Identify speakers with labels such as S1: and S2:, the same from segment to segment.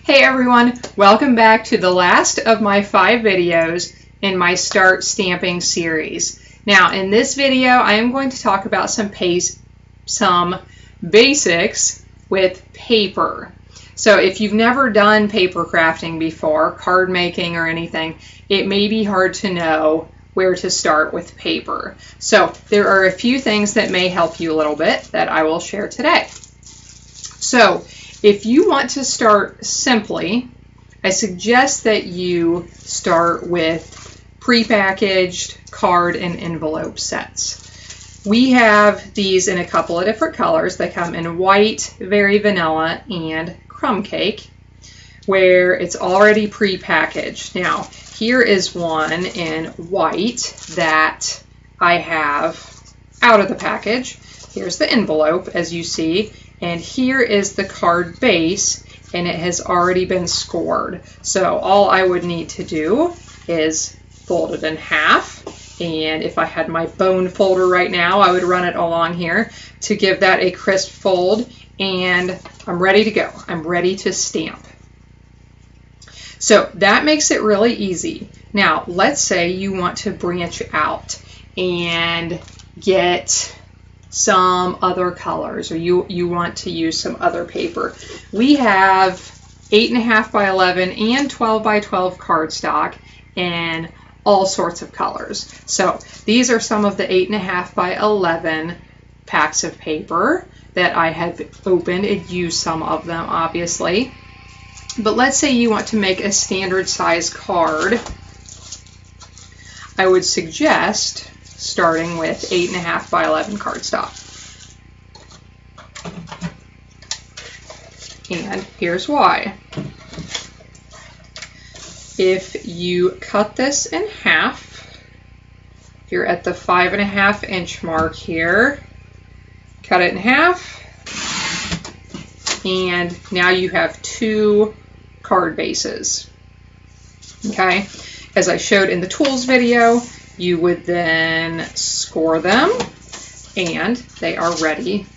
S1: Hey everyone, welcome back to the last of my 5 videos in my Start Stamping series. Now in this video I am going to talk about some basics with paper. So if you've never done paper crafting before, card making or anything, it may be hard to know where to start with paper. So there are a few things that may help you a little bit that I will share today. So if you want to start simply, I suggest that you start with prepackaged card and envelope sets. We have these in a couple of different colors. They come in white, very vanilla, and crumb cake, where it's already prepackaged. Now, here is one in white that I have out of the package. Here's the envelope, as you see. And here is the card base, and it has already been scored. So all I would need to do is fold it in half. And if I had my bone folder right now, I would run it along here to give that a crisp fold. And I'm ready to go. I'm ready to stamp. So that makes it really easy. Now, let's say you want to branch out and get some other colors, or you want to use some other paper. We have 8.5 by 11 and 12 by 12 cardstock in all sorts of colors. So these are some of the 8.5 by 11 packs of paper that I have opened and used some of them, obviously. But let's say you want to make a standard size card. I would suggest starting with 8.5 by 11 cardstock. And here's why. If you cut this in half, if you're at the 5.5 inch mark here, cut it in half, and now you have 2 card bases. Okay, as I showed in the tools video, you would then score them, and they are ready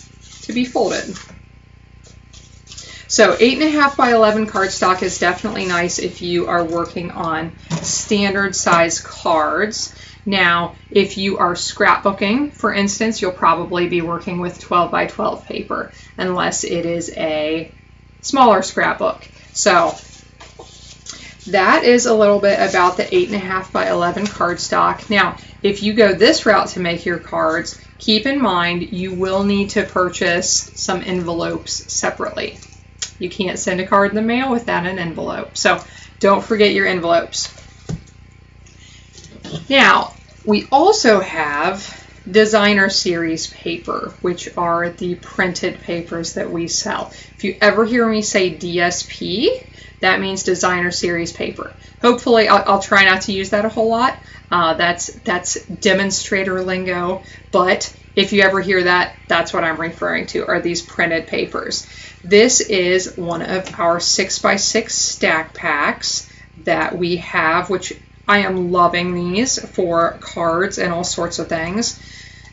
S1: to be folded. So 8.5 by 11 cardstock is definitely nice if you are working on standard size cards. Now, if you are scrapbooking, for instance, you'll probably be working with 12 by 12 paper, unless it is a smaller scrapbook. So that is a little bit about the 8.5 by 11 cardstock. Now, if you go this route to make your cards, keep in mind you will need to purchase some envelopes separately. You can't send a card in the mail without an envelope, so don't forget your envelopes. Now, we also have designer series paper, which are the printed papers that we sell. If you ever hear me say DSP, that means designer series paper. Hopefully, I'll try not to use that a whole lot. That's demonstrator lingo, but if you ever hear that, that's what I'm referring to, are these printed papers. This is one of our 6x6 stack packs that we have, which I am loving these for cards and all sorts of things.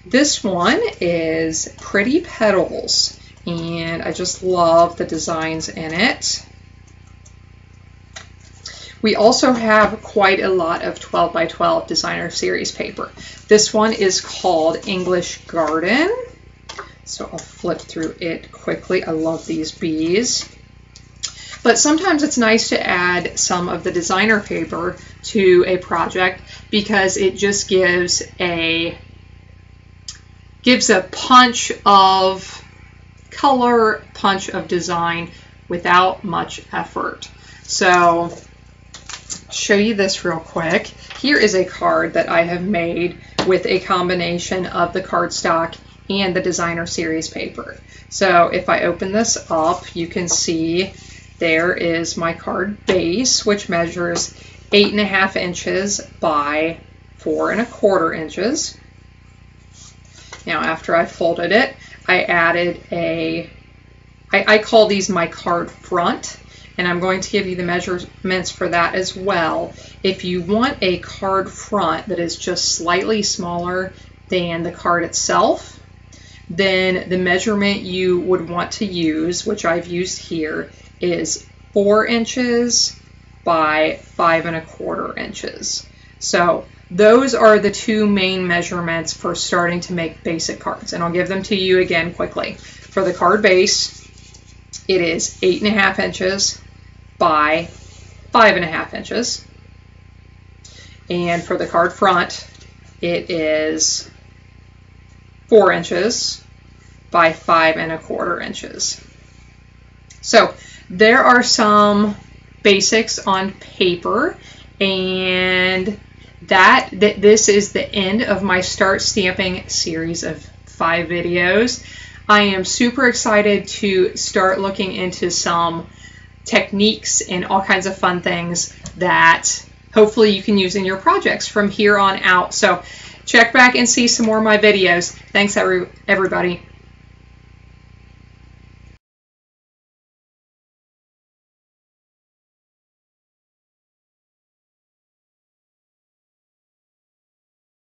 S1: This one is Pretty Petals, and I just love the designs in it. We also have quite a lot of 12 by 12 designer series paper. This one is called English Garden. So I'll flip through it quickly. I love these bees. But sometimes it's nice to add some of the designer paper to a project because it just gives a punch of color, punch of design without much effort. So I'll show you this real quick. Here is a card that I have made with a combination of the cardstock and the designer series paper. So if I open this up, you can see there is my card base, which measures 8.5 inches by 4.25 inches. Now after I folded it, I added I call these my card front, and I'm going to give you the measurements for that as well. If you want a card front that is just slightly smaller than the card itself, then the measurement you would want to use, which I've used here, is 4 inches by 5 1/4 inches. So those are the two main measurements for starting to make basic cards, and I'll give them to you again quickly. For the card base, it is 8 1/2 inches by 5 1/2 inches, and for the card front, it is 4 inches by 5 1/4 inches. So there are some basics on paper, and this is the end of my Start Stamping series of 5 videos. I am super excited to start looking into some techniques and all kinds of fun things that hopefully you can use in your projects from here on out. So check back and see some more of my videos. Thanks everybody.